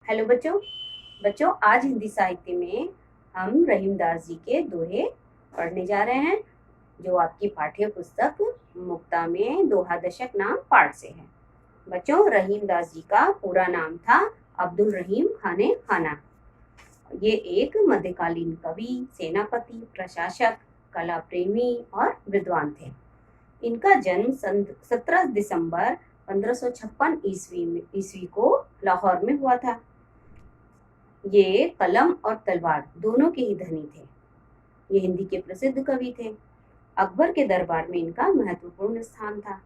Hello बच्चों। बच्चों, आज हिंदी साहित्य में हम रहीमदास जी के दोहे पढ़ने जा रहे हैं, जो आपकी पाठ्य पुस्तक मुक्ता में दोहा दशक नाम पाठ से है। बच्चों, रहीमदास जी का पूरा नाम था अब्दुल रहीम खाने खाना। ये एक मध्यकालीन कवि, सेनापति, प्रशासक, कला प्रेमी और विद्वान थे। इनका जन्म 17 दिसंबर 1556 ईस्वी को लाहौर में हुआ था। ये कलम और तलवार दोनों के ही धनी थे। ये हिंदी के प्रसिद्ध कवि थे। अकबर के दरबार में इनका महत्वपूर्ण स्थान था।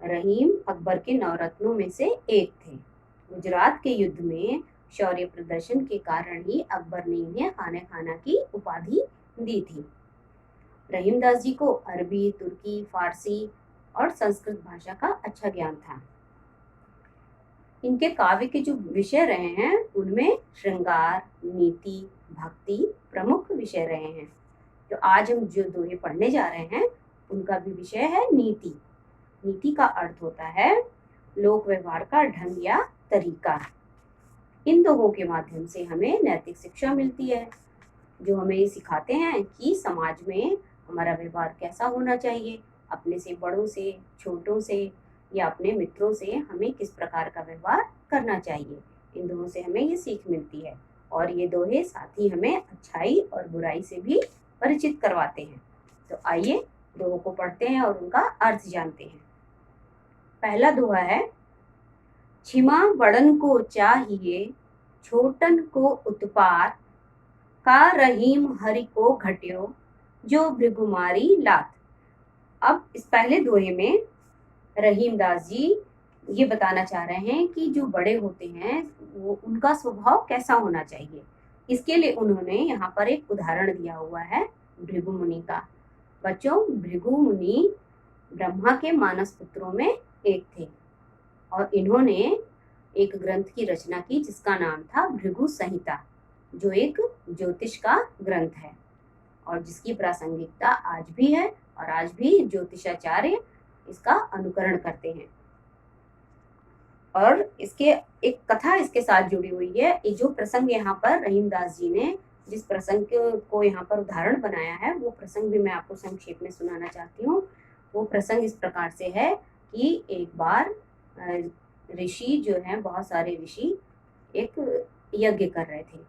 रहीम अकबर के नवरत्नों में से एक थे। गुजरात के युद्ध में शौर्य प्रदर्शन के कारण ही अकबर ने इन्हें खाने खाना की उपाधि दी थी। रहीमदास जी को अरबी, तुर्की, फारसी और संस्कृत भाषा का अच्छा ज्ञान था। इनके काव्य के जो विषय रहे हैं उनमें श्रृंगार, नीति, भक्ति प्रमुख विषय रहे हैं। जो आज हम जो दोहे पढ़ने जा रहे हैं उनका भी विषय है नीति। नीति का अर्थ होता है लोक व्यवहार का ढंग या तरीका। इन दोहों के माध्यम से हमें नैतिक शिक्षा मिलती है, जो हमें ये सिखाते हैं कि समाज में हमारा व्यवहार कैसा होना चाहिए। अपने से बड़ों से, छोटों से या अपने मित्रों से हमें किस प्रकार का व्यवहार करना चाहिए। इन दोहों से हमें ये सीख मिलती है और ये दोहे साथ ही हमें अच्छाई और बुराई से भी परिचित करवाते हैं। तो आइए दोहों को पढ़ते हैं और उनका अर्थ जानते हैं। पहला दोहा है, छिमा बड़न को चाहिए, छोटन को उत्पात, का रहीम हरि को घट्यो, जो भृगुमारी लात। अब इस पहले दोहे में रहीमदास जी ये बताना चाह रहे हैं कि जो बड़े होते हैं वो उनका स्वभाव कैसा होना चाहिए। इसके लिए उन्होंने यहाँ पर एक उदाहरण दिया हुआ है भृगु मुनि का। बच्चों, भृगु मुनि ब्रह्मा के मानस पुत्रों में एक थे और इन्होंने एक ग्रंथ की रचना की जिसका नाम था भृगु संहिता, जो एक ज्योतिष का ग्रंथ है और जिसकी प्रासंगिकता आज भी है और आज भी ज्योतिषाचार्य इसका अनुकरण करते हैं। और इसके एक कथा इसके साथ जुड़ी हुई है। ये जो प्रसंग यहाँ पर रहीमदास जी ने जिस प्रसंग को यहाँ पर उदाहरण बनाया है वो प्रसंग भी मैं आपको संक्षेप में सुनाना चाहती हूँ। वो प्रसंग इस प्रकार से है कि एक बार ऋषि जो है, बहुत सारे ऋषि एक यज्ञ कर रहे थे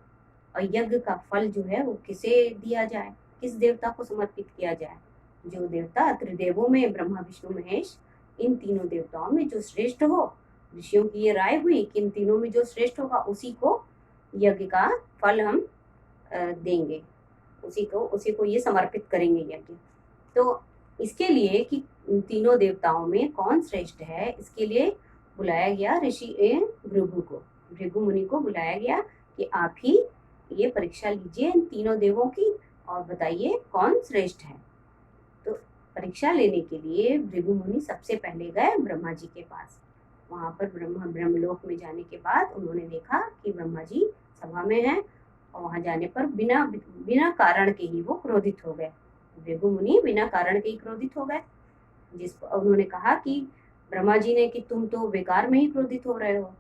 और यज्ञ का फल जो है वो किसे दिया जाए, किस देवता को समर्पित किया जाए। जो देवता त्रिदेवों में ब्रह्मा, विष्णु, महेश, इन तीनों देवताओं में जो श्रेष्ठ हो, ऋषियों की ये राय हुई कि इन तीनों में जो श्रेष्ठ होगा उसी को यज्ञ का फल हम देंगे, उसी को ये समर्पित करेंगे यज्ञ। तो इसके लिए कि इन तीनों देवताओं में कौन श्रेष्ठ है, इसके लिए बुलाया गया भृगु मुनि को बुलाया गया कि आप ही ये परीक्षा लीजिए इन तीनों देवों की और बताइए कौन श्रेष्ठ है। तो परीक्षा लेने के लिए भृगु मुनि सबसे पहले गए ब्रह्मा जी के पास। वहां पर ब्रह्मलोक में जाने के बाद उन्होंने देखा कि ब्रह्मा जी सभा में हैं और वहां जाने पर बिना कारण के ही वो क्रोधित हो गए। भृगु मुनि बिना कारण के ही क्रोधित हो गए। उन्होंने कहा कि ब्रह्मा जी ने कि तुम तो बेकार में ही क्रोधित हो रहे हो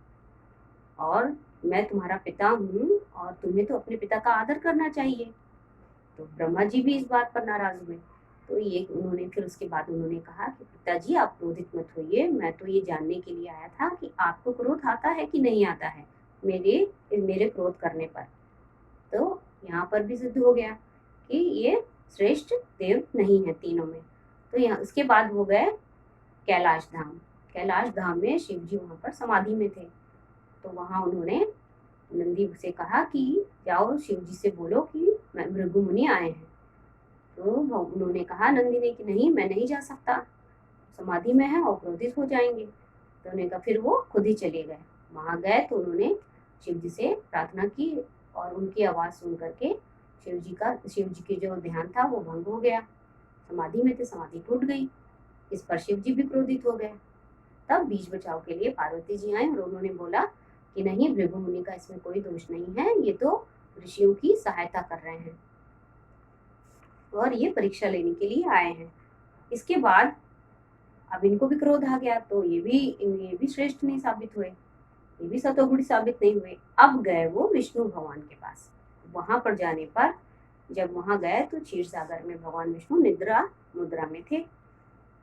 और मैं तुम्हारा पिता हूँ और तुम्हें तो अपने पिता का आदर करना चाहिए। तो ब्रह्मा जी भी इस बात पर नाराज हुए। तो ये उन्होंने फिर उसके बाद उन्होंने कहा कि पिताजी आप क्रोधित मत होइए, मैं तो ये जानने के लिए आया था कि आपको क्रोध आता है कि नहीं आता है मेरे क्रोध करने पर। तो यहाँ पर भी सिद्ध हो गया कि ये श्रेष्ठ देव नहीं है तीनों में। तो यहाँ उसके बाद वो गए कैलाश धाम में शिव जी वहां पर समाधि में थे। तो वहां उन्होंने नंदी से कहा कि जाओ शिव जी से बोलो कि भृगु मुनि आए हैं। तो उन्होंने कहा नंदी ने कि नहीं, मैं नहीं जा सकता, समाधि में है और क्रोधित हो जाएंगे। तो उन्होंने कहा फिर वो खुद ही चले गए। वहां गए तो उन्होंने शिव जी से प्रार्थना की और उनकी आवाज सुन करके शिव जी के जो ध्यान था वो भंग हो गया। समाधि में थे, समाधि टूट गई। इस पर शिव जी भी क्रोधित हो गए। तब बीच बचाव के लिए पार्वती जी आए और उन्होंने बोला कि नहीं, भृगु मुनि का इसमें कोई दोष नहीं है, ये तो ऋषियों की सहायता कर रहे हैं और ये परीक्षा लेने के लिए आए हैं। इसके बाद अब इनको भी क्रोध आ गया तो ये भी श्रेष्ठ नहीं साबित हुए। ये भी सतोगुणी साबित नहीं हुए। अब गए वो विष्णु भगवान के पास। वहां पर जाने पर जब वहां गए तो क्षीर सागर में भगवान विष्णु निद्रा मुद्रा में थे।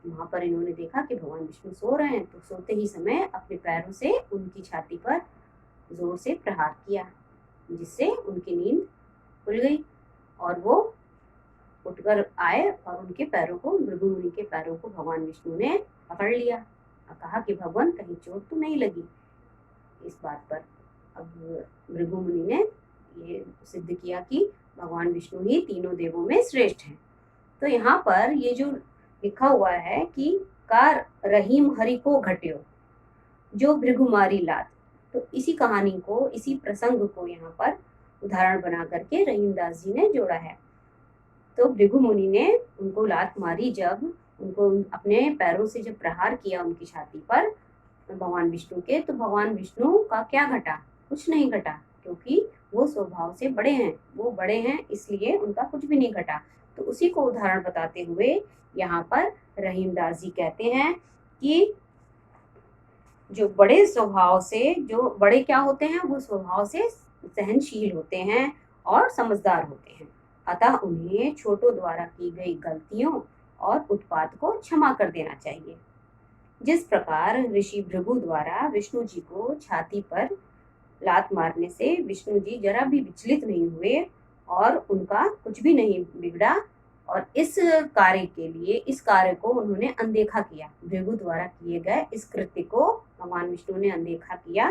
वहां पर इन्होंने देखा कि भगवान विष्णु सो रहे हैं, तो सोते ही समय अपने पैरों से उनकी छाती पर जोर से प्रहार किया, जिससे उनकी नींद खुल गई और वो उठकर आए और उनके पैरों को, भृगु मुनि के पैरों को भगवान विष्णु ने पकड़ लिया और कहा कि भगवान कहीं चोट तो नहीं लगी। इस बात पर अब भृगु मुनि ने ये सिद्ध किया कि भगवान विष्णु ही तीनों देवों में श्रेष्ठ हैं। तो यहाँ पर ये जो लिखा हुआ है कि कार रहीम हरि को घट्यो जो भृगुमारी लात, तो इसी कहानी को, इसी प्रसंग को यहाँ पर उदाहरण बना करके रहीमदास जी ने जोड़ा है। तो भृगु मुनि ने उनको लात मारी, जब उनको अपने पैरों से जब प्रहार किया उनकी छाती पर भगवान विष्णु के, तो भगवान विष्णु का क्या घटा? कुछ नहीं घटा, क्योंकि वो स्वभाव से बड़े हैं, वो बड़े हैं इसलिए उनका कुछ भी नहीं घटा। तो उसी को उदाहरण बताते हुए यहाँ पर रहीमदास जी कहते हैं कि जो बड़े स्वभाव से, जो बड़े क्या होते हैं, वो स्वभाव से सहनशील होते हैं और समझदार होते हैं, अतः उन्हें छोटों द्वारा की गई गलतियों और उत्पात को क्षमा कर देना चाहिए। जिस प्रकार ऋषि भृगु द्वारा विष्णु जी को छाती पर लात मारने से विष्णु जी जरा भी विचलित नहीं हुए और उनका कुछ भी नहीं बिगड़ा, और इस कार्य के लिए, इस कार्य को उन्होंने अनदेखा किया, भृगु द्वारा किए गए इस कृत्य को भगवान विष्णु ने अनदेखा किया।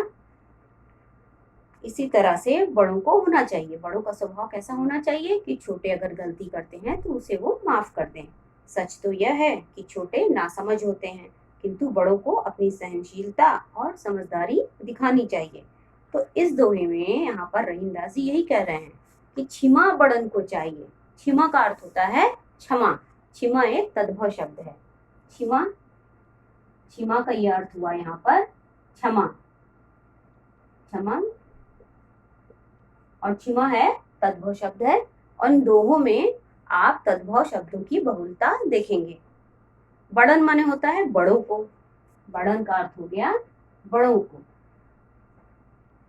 इसी तरह से बड़ों को होना चाहिए। बड़ों का स्वभाव कैसा होना चाहिए कि छोटे अगर गलती करते हैं तो उसे वो माफ कर दें। सच तो यह है कि छोटे नासमझ होते हैं, किंतु बड़ों को अपनी सहनशीलता और समझदारी दिखानी चाहिए। तो इस दोहे में यहाँ पर रहीमदास जी यही कह रहे हैं कि क्षमा बड़न को चाहिए। क्षमा का अर्थ होता है क्षमा। क्षमा एक तद्भव शब्द है। क्षमा, क्षमा का यह अर्थ हुआ यहाँ पर क्षमा। क्षमा और क्षमा है तद्भव शब्द है, और इन दोनों में आप तद्भव शब्दों की बहुलता देखेंगे। बड़न माने होता है बड़ों को, बड़न का अर्थ हो गया बड़ों को,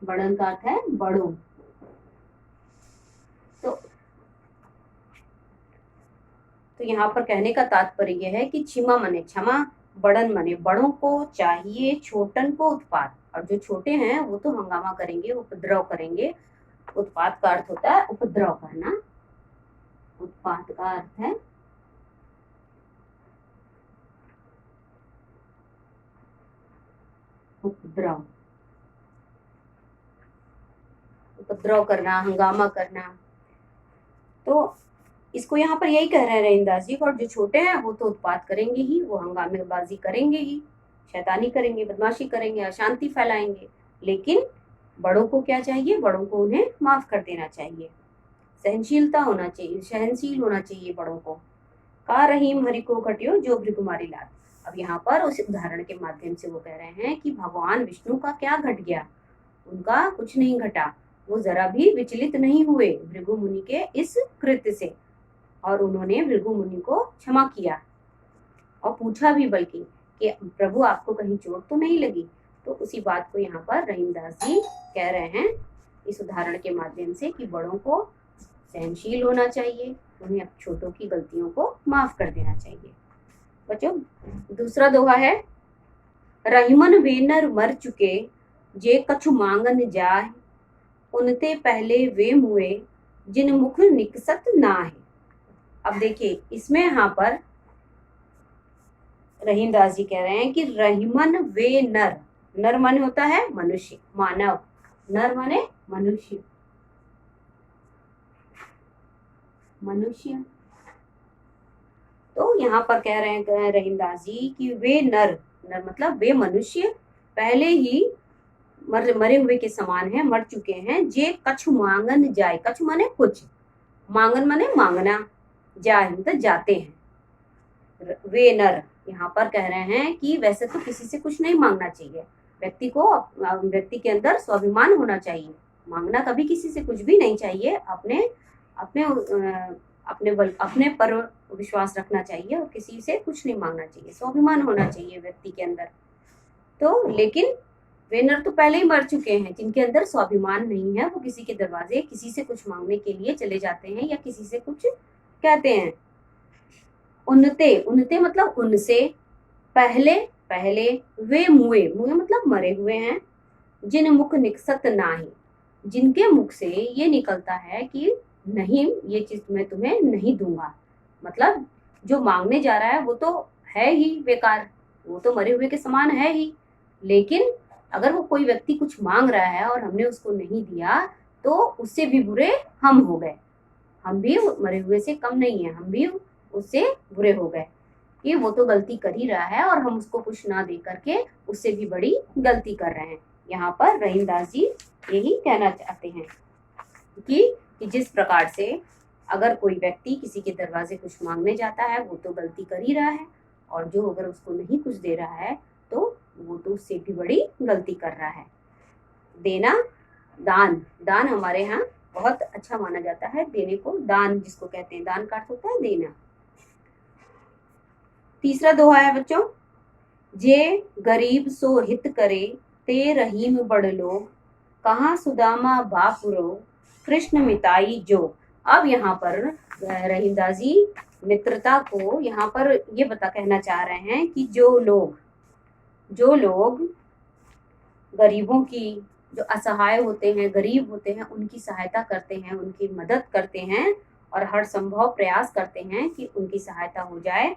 बड़न का अर्थ है बड़ों। तो यहाँ पर कहने का तात्पर्य यह है कि क्षमा माने क्षमा, बड़न माने बड़ों को चाहिए, छोटन को उत्पात, और जो छोटे हैं वो तो हंगामा करेंगे, उपद्रव करेंगे। उत्पात का अर्थ होता है उपद्रव करना, उत्पात का अर्थ है उपद्रव, उपद्रव करना, हंगामा करना। तो इसको यहाँ पर यही कह रहे हैं रहीमदास जी, और जो छोटे हैं वो तो उत्पात करेंगे ही, वो हंगामेबाजी करेंगे ही, शैतानी करेंगे, बदमाशी करेंगे, अशांति फैलाएंगे। लेकिन बड़ों को क्या चाहिए? बड़ों को उन्हें माफ कर देना चाहिए, सहनशीलता होना चाहिए, सहनशील होना चाहिए बड़ों को। का रहीम हरि को घटियो जो भृगुमारी लात। अब यहाँ पर उस उदाहरण के माध्यम से वो कह रहे हैं कि भगवान विष्णु का क्या घट गया? उनका कुछ नहीं घटा, वो जरा भी विचलित नहीं हुए भृगु मुनि के इस कृत्य से, और उन्होंने भृगु मुनि को क्षमा किया और पूछा भी बल्कि कि प्रभु आपको कहीं चोट तो नहीं लगी। तो उसी बात को यहाँ पर रहीमदास जी कह रहे हैं इस उदाहरण के माध्यम से कि बड़ों को सहनशील होना चाहिए, उन्हें छोटों की गलतियों को माफ कर देना चाहिए। बच्चों, दूसरा दोहा है, रहीमन वे नर मर चुके जे कछु मांगन जाए, उनते पहले वे मुए जिन मुख निकसत ना है। अब देखिए इसमें यहाँ पर रहीमदास जी कह रहे हैं कि रहीमन वे नर, नर माने होता है मनुष्य, मानव, नर माने मनुष्य, मनुष्य। तो यहाँ पर कह रहे हैं रहीमदास जी कि वे नर, नर मतलब वे मनुष्य पहले ही मरे हुए के समान है, मर चुके हैं। जे कछु मांगन जाए, कछु माने कुछ, मांगन माने मांगना, जाए मतलब जाते हैं। वे नर यहाँ पर कह रहे हैं कि वैसे तो किसी से कुछ नहीं मांगना चाहिए, व्यक्ति को, व्यक्ति के अंदर स्वाभिमान होना चाहिए, मांगना कभी किसी से कुछ भी नहीं चाहिए, अपने अपने अपने पर विश्वास रखना चाहिए और किसी से कुछ नहीं मांगना चाहिए, स्वाभिमान होना चाहिए व्यक्ति के अंदर। तो लेकिन वे नर तो पहले ही मर चुके हैं जिनके अंदर स्वाभिमान नहीं है, वो किसी के दरवाजे किसी से कुछ मांगने के लिए चले जाते हैं या किसी से कुछ कहते हैं। उनते, उनते मतलब उनसे, पहले, पहले, वे मुए, मुए मतलब मरे हुए हैं, जिन मुख निकसत नाही, जिनके मुख से ये निकलता है कि नहीं, ये चीज मैं तुम्हें नहीं दूंगा। मतलब जो मांगने जा रहा है वो तो है ही बेकार, वो तो मरे हुए के समान है ही, लेकिन अगर वो कोई व्यक्ति कुछ मांग रहा है और हमने उसको नहीं दिया तो उससे भी बुरे हम हो गए। हम भी मरे हुए से कम नहीं है, हम भी उससे बुरे हो गए कि वो तो गलती कर ही रहा है और हम उसको कुछ ना दे करके उससे भी बड़ी गलती कर रहे हैं। यहाँ पर रहीमदास जी यही कहना चाहते हैं कि जिस प्रकार से अगर कोई व्यक्ति किसी के दरवाजे कुछ मांगने जाता है वो तो गलती कर ही रहा है, और जो अगर उसको नहीं कुछ दे रहा है तो वो तो उससे भी बड़ी गलती कर रहा है। देना, दान, दान हमारे यहाँ बहुत अच्छा माना जाता है। देने को दान जिसको कहते हैं, दान का अर्थ होता है देना। तीसरा दोहा है बच्चों, जे गरीब सो हित करे ते रहीम बड़ लोग, कहाँ सुदामा बापुरो कृष्ण मिताई जो। अब यहाँ पर रहीमदास जी मित्रता को यहाँ पर ये कहना चाह रहे हैं कि जो लोग गरीबों की, जो असहाय होते हैं, गरीब होते हैं, उनकी सहायता करते हैं, उनकी मदद करते हैं और हर संभव प्रयास करते हैं कि उनकी सहायता हो जाए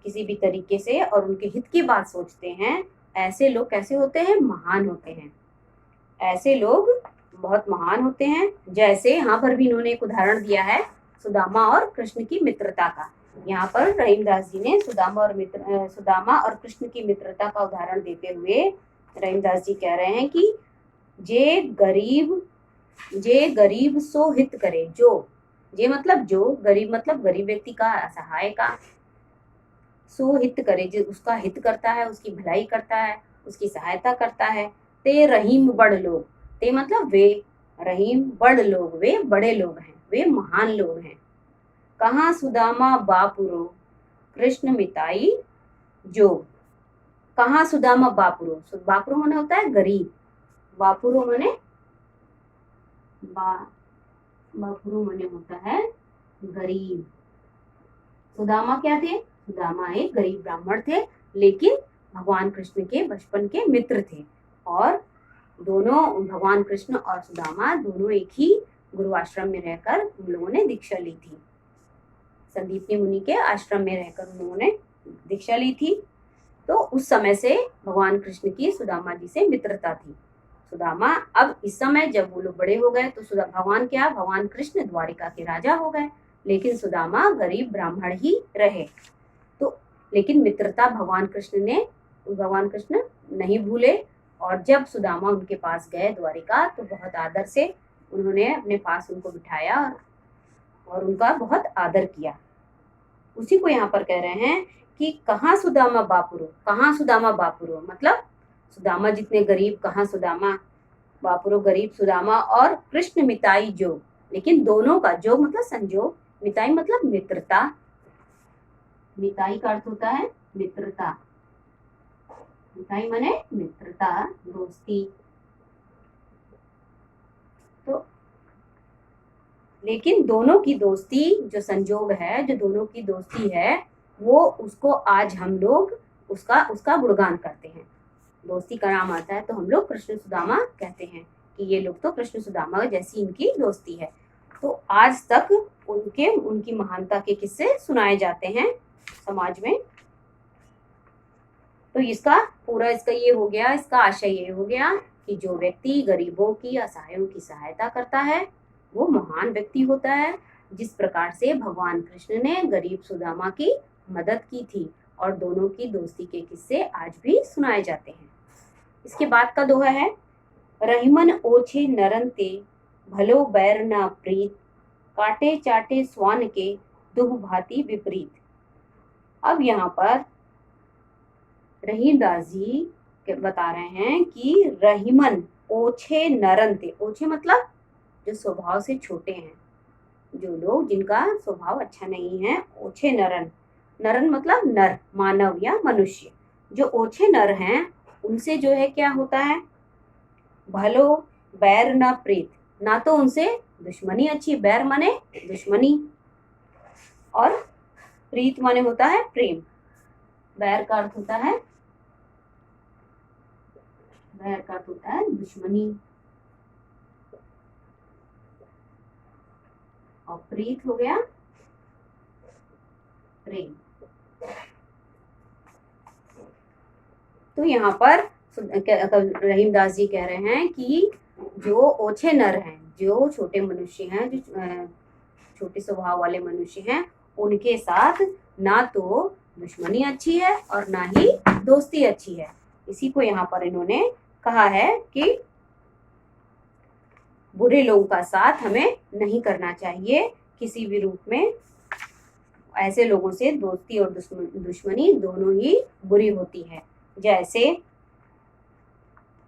किसी भी तरीके से, और उनके हित की बात सोचते हैं, ऐसे लोग कैसे होते हैं? महान होते हैं। ऐसे लोग बहुत महान होते हैं। जैसे यहाँ पर भी इन्होंने एक उदाहरण दिया है सुदामा और कृष्ण की मित्रता का। यहाँ पर रहीमदास जी ने सुदामा और कृष्ण की मित्रता का उदाहरण देते हुए रहीमदास जी कह रहे हैं कि जे गरीब सो हित करे, जो, जे मतलब जो, गरीब मतलब गरीब व्यक्ति का, असहाय का, सो हित करे जो उसका हित करता है, उसकी भलाई करता है, उसकी सहायता करता है। ते रहीम बड़ लोग, ते मतलब वे, रहीम बड़ लोग, वे बड़े लोग हैं, वे महान लोग हैं। कहाँ सुदामा बापुरो कृष्ण मिताई जो, कहाँ सुदामा बापुरो, बापुरो माने होता है गरीब, बापुरो माने बापुरो माने होता है गरीब। सुदामा क्या थे? सुदामा एक गरीब ब्राह्मण थे, लेकिन भगवान कृष्ण के बचपन के मित्र थे, और दोनों, भगवान कृष्ण और सुदामा दोनों एक ही गुरु आश्रम में रहकर उन लोगों ने दीक्षा ली थी। संदीपनी मुनि के आश्रम में रहकर उन लोगों ने दीक्षा ली थी। तो उस समय से भगवान कृष्ण की सुदामा जी से मित्रता थी। सुदामा, अब इस समय जब वो लोग बड़े हो गए तो भगवान कृष्ण द्वारिका के राजा हो गए, लेकिन सुदामा गरीब ब्राह्मण ही रहे। तो लेकिन मित्रता भगवान कृष्ण नहीं भूले, और जब सुदामा उनके पास गए द्वारिका तो बहुत आदर से उन्होंने अपने पास उनको बिठाया और उनका बहुत आदर किया। उसी को यहाँ पर कह रहे हैं कि कहाँ सुदामा बापुरो, मतलब सुदामा जितने गरीब, कहाँ सुदामा बापुरो गरीब सुदामा, और कृष्ण मिताई जो, लेकिन दोनों का, जो मतलब संजोग, मिताई मतलब मित्रता, मिताई का अर्थ होता है मित्रता, मिताई माने मित्रता, दोस्ती। तो लेकिन दोनों की दोस्ती जो संजोग है, जो दोनों की दोस्ती है, वो उसको आज हम लोग उसका गुणगान करते हैं। दोस्ती का नाम आता है तो हम लोग कृष्ण सुदामा कहते हैं कि ये लोग तो कृष्ण सुदामा जैसी इनकी दोस्ती है। तो आज तक उनकी महानता के किस्से सुनाए जाते हैं समाज में। तो इसका ये हो गया, इसका आशय ये हो गया कि जो व्यक्ति गरीबों की, असहायों की सहायता करता है वो महान व्यक्ति होता है। जिस प्रकार से भगवान कृष्ण ने गरीब सुदामा की मदद की थी, और दोनों की दोस्ती के किस्से आज भी सुनाए जाते हैं। इसके बाद का दोहा है, रहीमन ओछे नरन ते भलो बैर ना प्रीत, काटे चाटे स्वान के दुह भांति विपरीत। अब यहाँ पर रहीमदास जी बता रहे हैं कि रहीमन ओछे नरन थे, ओछे मतलब जो स्वभाव से छोटे हैं, जो लोग जिनका स्वभाव अच्छा नहीं है, ओछे नरन, नरन मतलब नर, मानव या मनुष्य। जो ओछे नर हैं उनसे जो है क्या होता है, भलो बैर न प्रीत, ना तो उनसे दुश्मनी अच्छी, बैर माने दुश्मनी और प्रीत माने होता है प्रेम। बैर का अर्थ होता है, बैर का अर्थ होता है दुश्मनी और प्रीत हो गया प्रेम। तो यहाँ पर रहीमदास जी कह रहे हैं कि जो ओछे नर हैं, जो छोटे मनुष्य हैं, जो छोटे स्वभाव वाले मनुष्य हैं, उनके साथ ना तो दुश्मनी अच्छी है और ना ही दोस्ती अच्छी है। इसी को यहाँ पर इन्होंने कहा है कि बुरे लोगों का साथ हमें नहीं करना चाहिए किसी भी रूप में। ऐसे लोगों से दोस्ती और दुश्मनी दोनों ही बुरी होती है।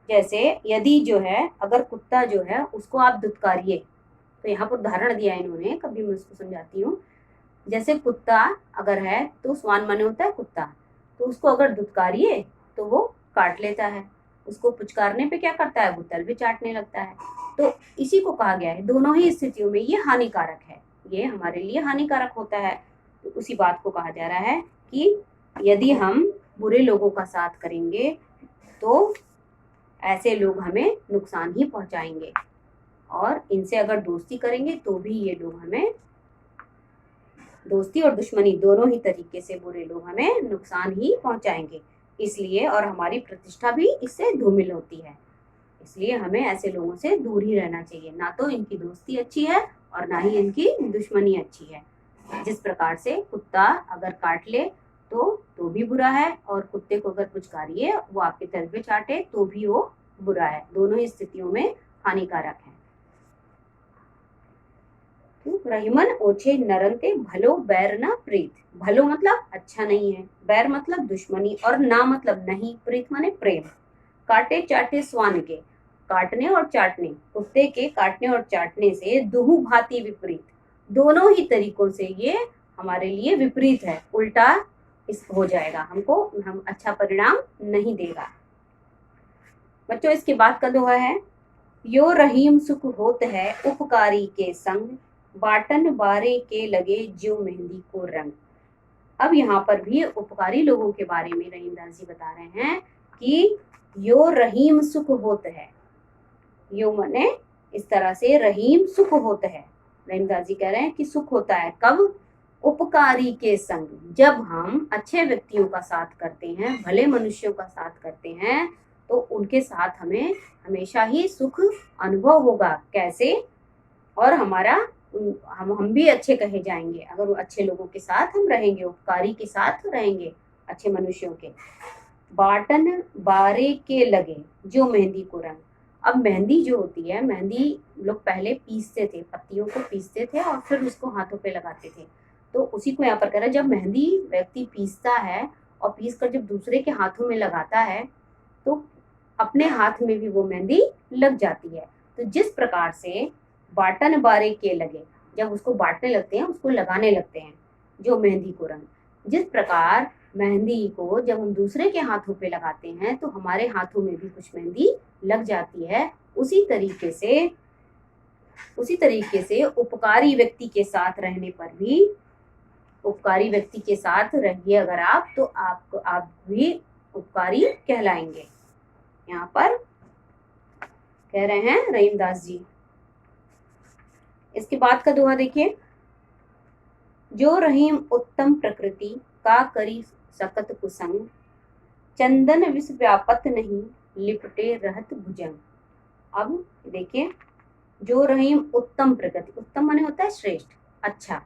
जैसे यदि जो है, अगर कुत्ता जो है उसको आप दुत्कारिए, तो यहाँ पर उदाहरण दिया इन्होंने, कभी मैं उसको समझाती हूँ। जैसे कुत्ता अगर है तो स्वान माने होता है कुत्ता, तो उसको अगर दुत्कारिए तो वो काट लेता है, उसको पुचकारने पे क्या करता है, गुत्तल भी चाटने लगता है। तो इसी को कहा गया है, दोनों ही स्थितियों में ये हानिकारक है, ये हमारे लिए हानिकारक होता है। तो उसी बात को कहा जा रहा है कि यदि हम बुरे लोगों का साथ करेंगे तो ऐसे लोग हमें नुकसान ही पहुंचाएंगे, और इनसे अगर दोस्ती करेंगे तो भी ये लोग हमें, दोस्ती और दुश्मनी दोनों ही तरीके से बुरे लोग हमें नुकसान ही पहुंचाएंगे। इसलिए, और हमारी प्रतिष्ठा भी इससे धूमिल होती है, इसलिए हमें ऐसे लोगों से दूर ही रहना चाहिए। ना तो इनकी दोस्ती अच्छी है और ना ही इनकी दुश्मनी अच्छी है। जिस प्रकार से कुत्ता अगर काट ले तो भी बुरा है, और कुत्ते को अगर पुचकारिए वो आपके तल पे चाटे तो भी वो बुरा है। दोनों ही स्थितियों में हानिकारक है। तो रहीमन ओछे नरंते भलो बैर ना प्रीत। भलो मतलब अच्छा नहीं है, बैर मतलब दुश्मनी, और ना मतलब नहीं, प्रीत माने प्रेम। काटे चाटे स्वान के, काटने और चाटने, कुत्ते के काटने और चाटने से दुहु भांति विपरीत, दोनों ही तरीकों से ये हमारे लिए विपरीत है, उल्टा इस हो जाएगा, हम अच्छा परिणाम नहीं देगा। बच्चों, इसके बाद का दोहा है, यो रहीम सुख होत है उपकारी के संग, बाटन बारे के लगे ज्यो मेहंदी को रंग। अब यहाँ पर भी उपकारी लोगों के बारे में रहीमदास जी बता रहे हैं कि यो रहीम सुख होत है, यो मने इस तरह से रहीम सुख होता है। रहीमदास जी कह रहे हैं कि सुख होता है कब, उपकारी के संग, जब हम अच्छे व्यक्तियों का साथ करते हैं, भले मनुष्यों का साथ करते हैं, तो उनके साथ हमें हमेशा ही सुख अनुभव होगा। कैसे, और हमारा हम भी अच्छे कहे जाएंगे अगर वो अच्छे लोगों के साथ हम रहेंगे, उपकारी के साथ रहेंगे, अच्छे मनुष्यों के। बाटन बारे के लगे जो मेहंदी को रंग। अब मेहंदी जो होती है, मेहंदी लोग पहले पीसते थे, पत्तियों को पीसते थे और फिर उसको हाथों पे लगाते थे। तो उसी को यहाँ पर कह रहा है, जब मेहंदी व्यक्ति पीसता है और पीस कर जब दूसरे के हाथों में लगाता है तो अपने हाथ में भी वो मेहंदी लग जाती है। तो जिस प्रकार से बाटन बारे के लगे, जब उसको बांटने लगते हैं, उसको लगाने लगते हैं जो मेहंदी को रंग, जिस प्रकार मेहंदी को जब हम दूसरे के हाथों पे लगाते हैं तो हमारे हाथों में भी कुछ मेहंदी लग जाती है। उसी तरीके से उपकारी व्यक्ति के साथ रहने पर भी, उपकारी व्यक्ति के साथ रहिए अगर आप, तो आप भी उपकारी कहलाएंगे। यहाँ पर कह रहे हैं रहीमदास जी। इसके बाद का दोहा देखिए, जो रहीम उत्तम प्रकृति का करी सकत कुसंग, चंदन विष व्यापत नहीं लिपटे रहत भुजंग। अब देखिए, जो रहीम उत्तम प्रकृति, उत्तम माने होता है श्रेष्ठ, अच्छा,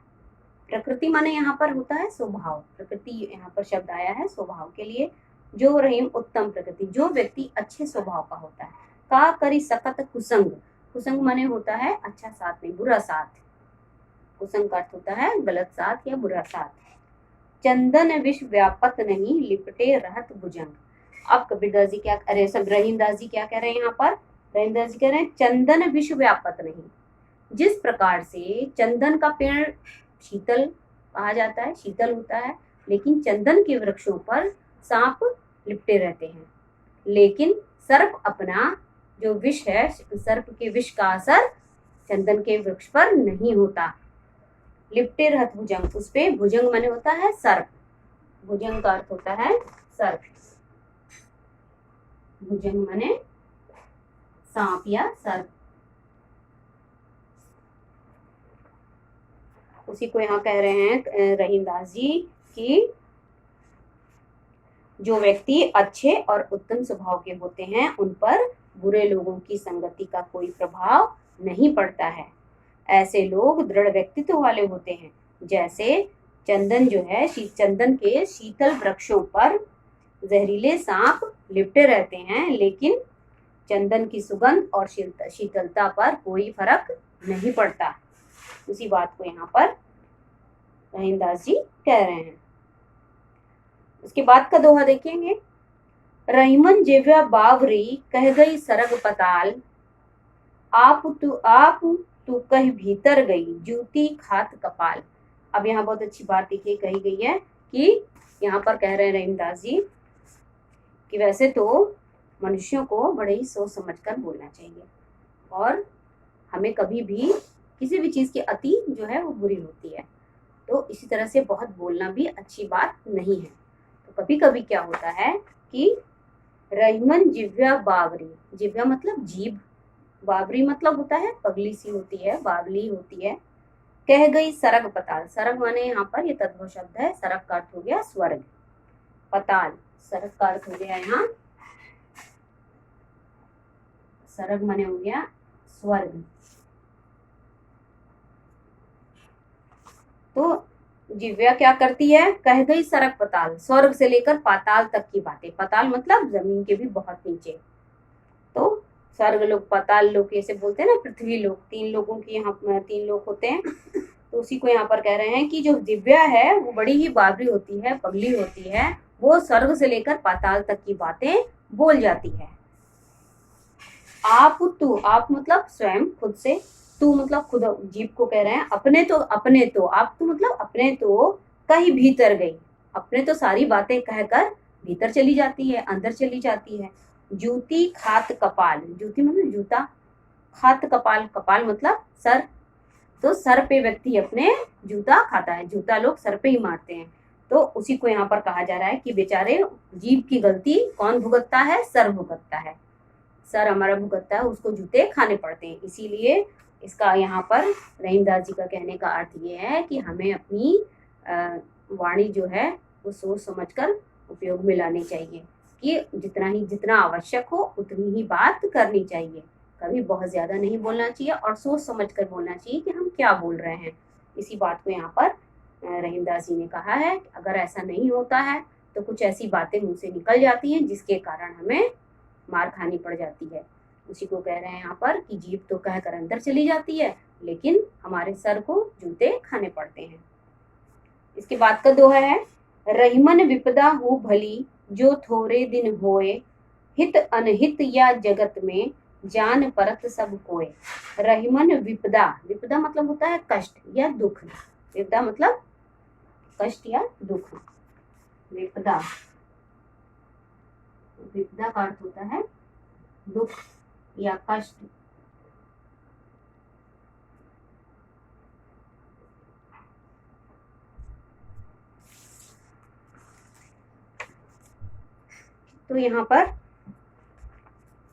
प्रकृति माने यहाँ पर होता है स्वभाव, प्रकृति यहाँ पर शब्द आया है स्वभाव के लिए। जो रहीम उत्तम प्रकृति, जो व्यक्ति अच्छे स्वभाव का होता है। का करी सकत कुसंग, कुसंग माने होता है अच्छा साथ नहीं, बुरा साथ। कुसंग का अर्थ होता है गलत साथ या बुरा साथ। चंदन विष व्यापत नहीं लिपटे रहत भुजंग। अब कबीरदास जी क्या, अरे सब रहीमदास जी क्या कह रहे हैं यहाँ पर, रहीमदास जी कह रहे हैं चंदन विष व्यापत नहीं। जिस प्रकार से चंदन का पेड़ शीतल कहा जाता है, शीतल होता है, लेकिन चंदन के वृक्षों पर सांप लिपटे रहते हैं। लेकिन सर्प अपना जो विष है, सर्प के विष का असर चंदन के वृक्ष पर नहीं होता। लिप्टे रहत भुजंग, उस पे भुजंग माने होता है सर्प, भुजंग का अर्थ होता है सर्प, भुजंग माने सांप या सर्प। उसी को यहाँ कह रहे हैं रहीमदास जी कि जो व्यक्ति अच्छे और उत्तम स्वभाव के होते हैं उन पर बुरे लोगों की संगति का कोई प्रभाव नहीं पड़ता है। ऐसे लोग दृढ़ व्यक्तित्व वाले होते हैं। जैसे चंदन जो है, चंदन के शीतल वृक्षों पर जहरीले सांप लिपटे रहते हैं, लेकिन चंदन की सुगंध और शीतलता पर कोई फर्क नहीं पड़ता। उसी बात को यहाँ पर रहीमदास जी कह रहे हैं। उसके बाद का दोहा देखेंगे। रहीमन जिव्या बावरी कह गई सरग पताल, आप तू कह भीतर गई जूती खात कपाल। अब यहाँ बहुत अच्छी बात देखिए कही गई है कि यहाँ पर कह रहे हैं रहीमदास जी कि वैसे तो मनुष्यों को बड़े ही सोच समझकर बोलना चाहिए, और हमें कभी भी किसी भी चीज की अति जो है वो बुरी होती है, तो इसी तरह से बहुत बोलना भी अच्छी बात नहीं है। तो कभी कभी क्या होता है कि रहीमन जिव्या बावरी, जिव्या मतलब जीभ, बावरी मतलब होता है पगली सी होती है, बावली होती है। कह गई सरग पताल, सरग माने यहाँ पर ये तद्भव शब्द है, सरग का अर्थ हो गया स्वर्ग, पताल सरग का अर्थ हो गया यहाँ, सरग माने हो गया स्वर्ग। तो जिव्या क्या करती है, कह गई सरग पताल, स्वर्ग से लेकर पाताल तक की बातें, पाताल मतलब जमीन के भी बहुत नीचे। तो स्वर्ग लोग, पाताल लोग ऐसे बोलते हैं ना, पृथ्वी लोग, तीन लोगों की यहाँ 3 लोग होते हैं। तो उसी को यहाँ पर कह रहे हैं कि जो दिव्या है वो बड़ी ही बावरी होती है, पगली होती है, वो स्वर्ग से लेकर पाताल तक की बातें बोल जाती है। आप मतलब स्वयं, खुद से, तू मतलब खुद, जीव को कह रहे हैं अपने तो आप तो मतलब अपने तो कहीं भीतर गई, अपने तो सारी बातें कहकर भीतर चली जाती है, अंदर चली जाती है। जूती खात कपाल, जूती मतलब जूता, खात कपाल, कपाल मतलब सर, तो सर पे व्यक्ति अपने जूता खाता है, जूता लोग सर पे ही मारते हैं। तो उसी को यहाँ पर कहा जा रहा है कि बेचारे जीव की गलती कौन भुगतता है, सर भुगतता है, सर हमारा भुगतता है, उसको जूते खाने पड़ते हैं। इसीलिए इसका यहाँ पर रहीमदास जी का कहने का अर्थ ये है कि हमें अपनी वाणी जो है वो सोच समझकर उपयोग में लानी चाहिए, कि जितना आवश्यक हो उतनी ही बात करनी चाहिए, कभी बहुत ज्यादा नहीं बोलना चाहिए, और सोच समझकर बोलना चाहिए कि हम क्या बोल रहे हैं। इसी बात को यहाँ पर रहीमदास जी ने कहा है कि अगर ऐसा नहीं होता है तो कुछ ऐसी बातें मुंह से निकल जाती हैं जिसके कारण हमें मार खानी पड़ जाती है। उसी को कह रहे हैं यहाँ पर कि जीभ तो कहकर अंदर चली जाती है, लेकिन हमारे सर को जूते खाने पड़ते हैं। इसके बाद का दोहा है। रहीमन विपदा हो भली जो थोड़े दिन होए, हित अनहित या जगत में जान परत सब कोय। रहीमन विपदा, विपदा मतलब होता है कष्ट या दुख, विपदा मतलब कष्ट या दुख, विपदा, विपदा का अर्थ होता है दुख या कष्ट। तो यहाँ पर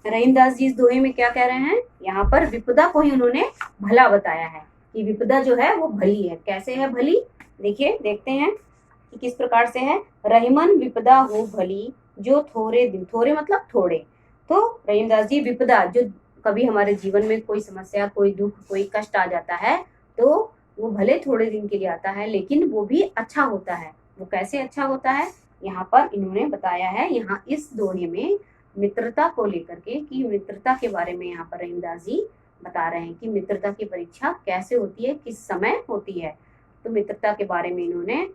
रहीमदास जी इस दोहे में क्या कह रहे हैं, यहाँ पर विपदा को ही उन्होंने भला बताया है कि विपदा जो है वो भली है। कैसे है भली, देखिए देखते हैं कि किस प्रकार से है। रहीमन विपदा हो भली जो थोड़े दिन, थोड़े मतलब थोड़े, तो रहीमदास जी विपदा, जो कभी हमारे जीवन में कोई समस्या, कोई दुख, कोई कष्ट आ जाता है, तो वो भले थोड़े दिन के लिए आता है लेकिन वो भी अच्छा होता है। वो कैसे अच्छा होता है, यहाँ पर इन्होंने बताया है, यहाँ इस दोहे में मित्रता को लेकर के, कि मित्रता के बारे में यहाँ पर रहीमदास जी बता रहे हैं कि मित्रता की परीक्षा कैसे होती है, किस समय होती है। तो मित्रता के बारे में इन्होंने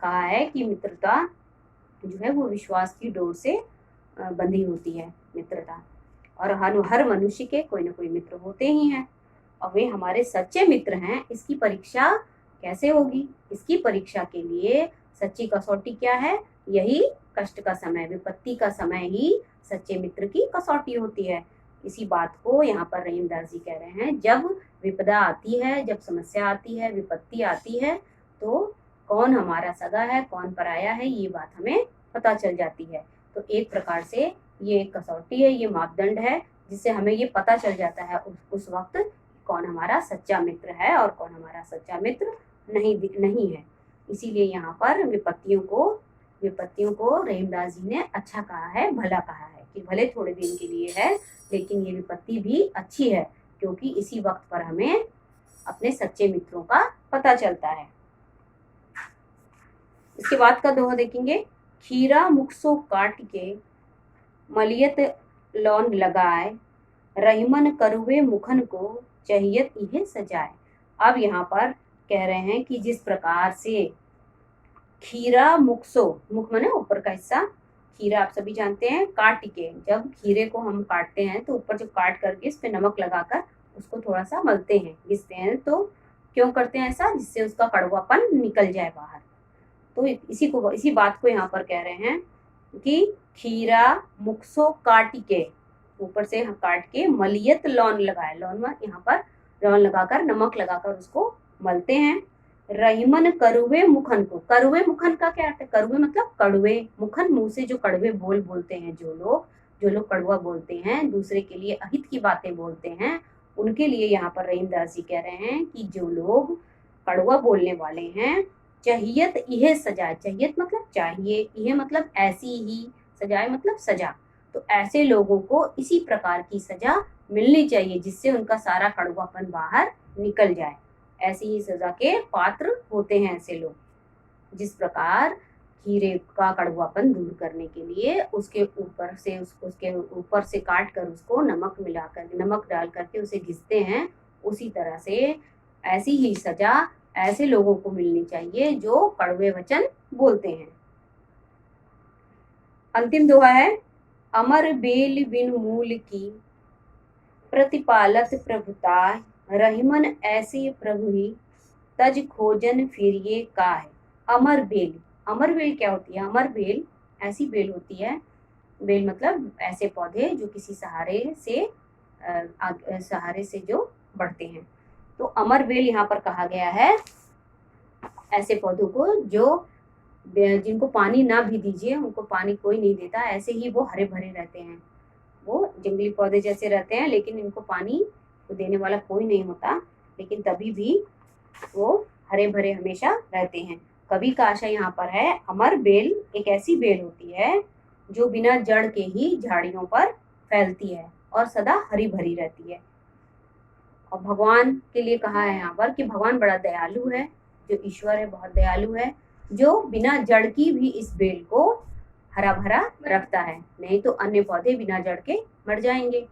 कहा है कि मित्रता जो है वो विश्वास की डोर से बंधी होती है मित्रता, और हर मनुष्य के कोई ना कोई मित्र होते ही हैं, और वे हमारे सच्चे मित्र हैं। इसकी परीक्षा कैसे होगी, इसकी परीक्षा के लिए सच्ची कसौटी क्या है, यही कष्ट का समय, विपत्ति का समय ही सच्चे मित्र की कसौटी होती है। इसी बात को यहाँ पर रहीमदास जी कह रहे हैं, जब विपदा आती है, जब समस्या आती है, विपत्ति आती है, तो कौन हमारा सगा है, कौन पराया है, ये बात हमें पता चल जाती है। तो एक प्रकार से ये एक कसौटी है, ये मापदंड है, जिससे हमें ये पता चल जाता है उस वक्त कौन हमारा सच्चा मित्र है और कौन हमारा सच्चा मित्र नहीं है। इसीलिए यहाँ पर विपत्तियों को रहीमदास जी ने अच्छा कहा है, भला कहा है, कि भले थोड़े दिन के लिए है, लेकिन ये विपत्ति भी अच्छी है, क्योंकि इसी वक्त पर हमें अपने सच्चे मित्रों का पता चलता है। इसके बाद का दोहा देखेंगे, खीरा मुखसो काट के मलियत लौन लगाए, रहीमन करुवे मुखन को चाहियत इहे सजाए। अब यहाँ पर कह रहे हैं कि जिस प्रकार से खीरा मुखसो, मुख माने ऊपर का हिस्सा, खीरा आप सभी जानते हैं, काट के, जब खीरे को हम काटते हैं तो ऊपर जो काट करके इस पे नमक लगाकर उसको थोड़ा सा मलते हैं, घिसते हैं। तो क्यों करते हैं ऐसा? जिससे उसका कड़वापन निकल जाए बाहर। तो इसी बात को यहाँ पर कह रहे हैं कि खीरा मुखसो काट के, ऊपर से काट के मलियत लौन लगाए, लौन में यहाँ पर लौन लगाकर, नमक लगाकर उसको मलते हैं। रहीमन करुवे मुखन को, करुवे मुखन का क्या अर्थ है? करुवे मतलब कड़वे, मुखन मुंह से जो कड़वे बोलते हैं, जो लोग कड़वा बोलते हैं, दूसरे के लिए अहित की बातें बोलते हैं, उनके लिए यहाँ पर रहीमदास जी कह रहे हैं कि जो लोग कड़वा बोलने वाले हैं, चाहियत इहे सजाए, चाहियत मतलब चाहिए, इहे मतलब ऐसी ही, सजाए मतलब सजा, तो ऐसे लोगों को इसी प्रकार की सजा मिलनी चाहिए, जिससे उनका सारा कड़वापन बाहर निकल जाए। ऐसी ही सजा के पात्र होते हैं ऐसे लोग। जिस प्रकार खीरे का कड़वापन दूर करने के लिए उसके ऊपर से काट कर उसको नमक डाल करके उसे घिसते हैं, उसी तरह से ऐसी ही सजा ऐसे लोगों को मिलनी चाहिए जो कड़वे वचन बोलते हैं। अंतिम दोहा है, अमर बेल बिन मूल की प्रतिपालत प्रभुता, रहीमन ऐसे प्रभु ही तज खोजन फिरिए का है। अमर बेल, अमर बेल क्या होती है? अमर बेल ऐसी बेल होती है, बेल मतलब ऐसे पौधे जो किसी सहारे से जो बढ़ते हैं। तो अमर बेल यहाँ पर कहा गया है ऐसे पौधों को जिनको पानी ना भी दीजिए, उनको पानी कोई नहीं देता, ऐसे ही वो हरे भरे रहते हैं। वो जंगली पौधे जैसे रहते हैं, लेकिन इनको पानी तो देने वाला कोई नहीं होता, लेकिन तभी भी वो हरे भरे हमेशा रहते हैं। कवि का आशय यहाँ पर है, अमर बेल एक ऐसी बेल होती है जो बिना जड़ के ही झाड़ियों पर फैलती है और सदा हरी भरी रहती है। और भगवान के लिए कहा है यहाँ पर कि भगवान बड़ा दयालु है, जो ईश्वर है बहुत दयालु है, जो बिना जड़ की भी इस बेल को हरा भरा रखता है, नहीं तो अन्य पौधे बिना जड़ के मर जाएंगे।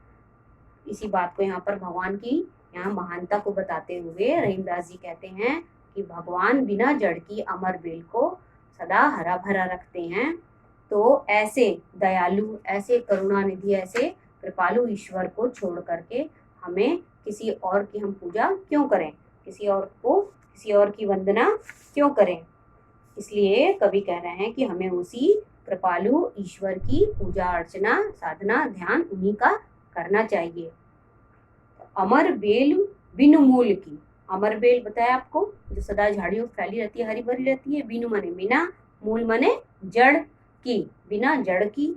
इसी बात को यहाँ पर भगवान की यहाँ महानता को बताते हुए रहीमदास जी कहते हैं कि भगवान बिना जड़ की अमर बेल को सदा हरा भरा रखते हैं। तो ऐसे दयालु, ऐसे करुणानिधि, ऐसे कृपालु ईश्वर को छोड़ करके हमें किसी और की हम पूजा क्यों करें, किसी और की वंदना क्यों करें? इसलिए कवि कह रहे हैं कि हमें उसी कृपालु ईश्वर की पूजा अर्चना, साधना, ध्यान उन्हीं का करना चाहिए। अमर बेल बिन मूल की, अमर बेल बताया आपको, जो सदा झाड़ियों फैली रहती है, हरी भरी रहती है। बिनु माने बिना, मूल माने जड़ की, बिना जड़ की।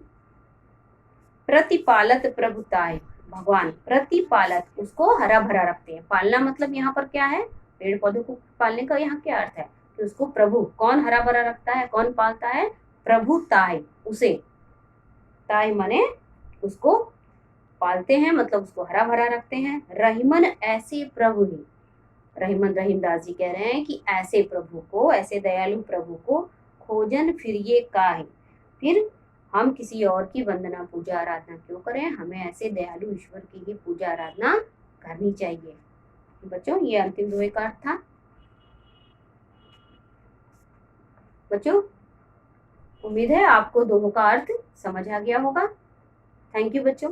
प्रतिपालत प्रभुताय, भगवान प्रतिपालत, उसको हरा भरा रखते हैं। पालना मतलब यहाँ पर क्या है? पेड़ पौधों को पालने का यहाँ क्या अर्थ है कि उसको प्रभु, कौन हरा भरा रखता है, कौन पालता है? प्रभु ताय, उसे, ताय माने उसको पालते हैं, मतलब उसको हरा भरा रखते हैं। रहीमन ऐसे प्रभु ही, रहीमदास जी कह रहे हैं कि ऐसे प्रभु को, ऐसे दयालु प्रभु को खोजन फिर ये काहे, फिर हम किसी और की वंदना पूजा आराधना क्यों करें? हमें ऐसे दयालु ईश्वर की ही पूजा आराधना करनी चाहिए। बच्चों, ये अंतिम दोहे का अर्थ था। बच्चों, उम्मीद है आपको दोनों का अर्थ समझ आ गया होगा। थैंक यू बच्चों।